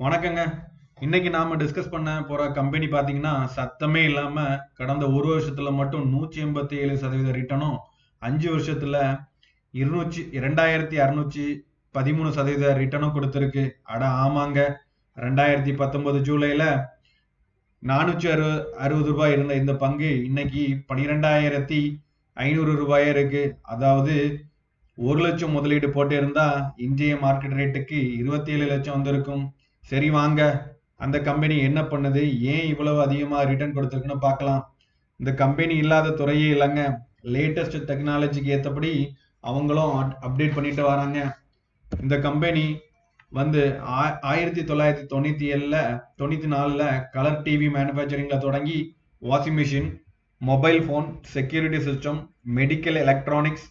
வணக்கங்க. இன்னைக்கு நாம டிஸ்கஸ் பண்ண போற கம்பெனி பாத்தீங்கன்னா, சத்தமே இல்லாம கடந்த ஒரு வருஷத்துல மட்டும் 187% ரிட்டர்னும், 5 வருஷத்துல 2613% ரிட்டர்னும் கொடுத்திருக்கு. அட ஆமாங்க. 2019 ஜூலைல 460 ரூபாய் இருந்த இந்த பங்கு இன்னைக்கு 12,500 ரூபாயா இருக்கு. அதாவது 1 லட்சம் முதலீடு போட்டு இருந்தா இன்றைய மார்க்கெட் ரேட்டுக்கு 27 லட்சம் வந்திருக்கும். சரி வாங்க, அந்த கம்பெனி என்ன பண்ணுது, ஏன் இவ்வளவு அதிகமா ரிட்டர்ன் கொடுத்துருக்குன்னு பார்க்கலாம். இந்த கம்பெனி இல்லாத துறையே இல்லைங்க. லேட்டஸ்ட் டெக்னாலஜிக்கு ஏற்றபடி அவங்களும் அப்டேட் பண்ணிட்டு வராங்க. இந்த கம்பெனி வந்து 1997ல 94ல கலர் டிவி மேனுஃபேக்சரிங்ல தொடங்கி washing machine, mobile phone, security system, medical electronics,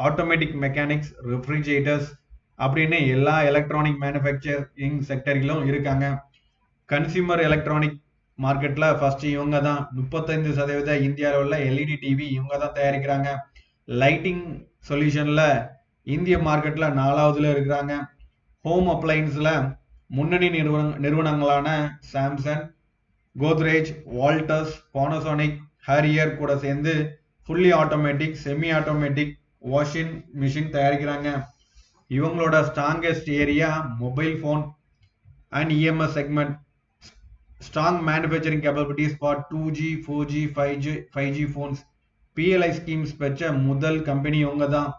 automatic mechanics, refrigerators அப்படின்னு எல்லா எலக்ட்ரானிக் மேனுஃபேக்சரிங் செக்டரிலும் இருக்காங்க. கன்சியூமர் எலக்ட்ரானிக் மார்க்கெட்ல ஃபர்ஸ்ட் இவங்க தான். 35% இந்தியாவில் உள்ள எல்இடி டிவி இவங்க தான் தயாரிக்கிறாங்க. லைட்டிங் சொல்யூஷன்ல இந்திய மார்க்கெட்ல 4வதுல இருக்கிறாங்க. ஹோம் அப்ளையன்ஸ்ல முன்னணி நிறுவனங்களான Samsung, Godrej, Walters, Panasonic, Harrier கூட சேர்ந்து fully automatic, semi automatic washing machine தயாரிக்கிறாங்க. இவங்களோட strongest area mobile phone and EMS segment. Strong manufacturing capabilities for 2G, 4G, 5G phones. PLI schemes பெற்ற முதல் கம்பெனி இவங்க தான்.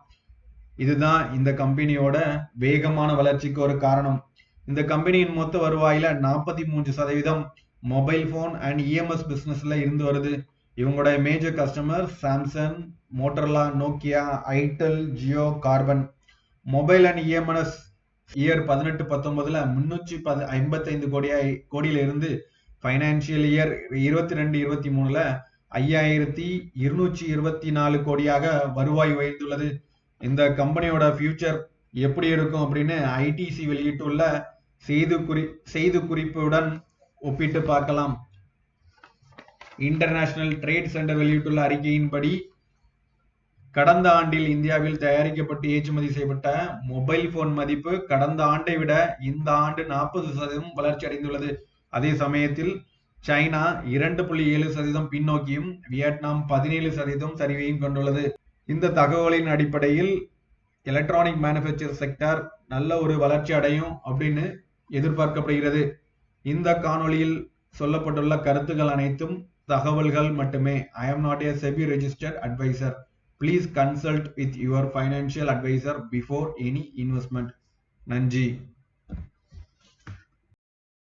இதுதான் இந்த கம்பெனியோட வேகமான வளர்ச்சிக்கு ஒரு காரணம். இந்த கம்பெனியின் மொத்த வருவாயில 43% மொபைல் போன் அண்ட் இஎம்எஸ் பிசினஸ்ல இருந்து வருது. இவங்களோட major customer Samsung, Motorola, Nokia, itel, Jio, Karbonn. Mobile and EMS year 18-19ல 355 கோடியில இருந்து பைனான்சியல் இயர் 22-23ல 5224 கோடியாக வருவாய் உயர்ந்துள்ளது. இந்த கம்பெனியோட ஃபியூச்சர் எப்படி இருக்கும் அப்படின்னு ஐடிசி வெளியிட்டுள்ள செய்தி குறிப்புடன் ஒப்பிட்டு பார்க்கலாம். இன்டர்நேஷனல் ட்ரேட் சென்டர் வெளியிட்டுள்ள அறிக்கையின்படி கடந்த ஆண்டில் இந்தியாவில் தயாரிக்கப்பட்டு ஏற்றுமதி செய்யப்பட்ட மொபைல் போன் மதிப்பு கடந்த ஆண்டை விட இந்த ஆண்டு 40% வளர்ச்சி அடைந்துள்ளது. அதே சமயத்தில் சைனா 2.7% பின்னோக்கியும், வியட்நாம் 17% சரிவையும் கொண்டுள்ளது. இந்த தகவலின் அடிப்படையில் எலக்ட்ரானிக் மேனுஃபேக்சர் செக்டர் நல்ல ஒரு வளர்ச்சி அடையும் அப்படின்னு எதிர்பார்க்கப்படுகிறது. இந்த காணொளியில் சொல்லப்பட்டுள்ள கருத்துக்கள் அனைத்தும் தகவல்கள் மட்டுமே. I am not a SEBI registered advisor. Please consult with your financial advisor before any investment. நன்றி.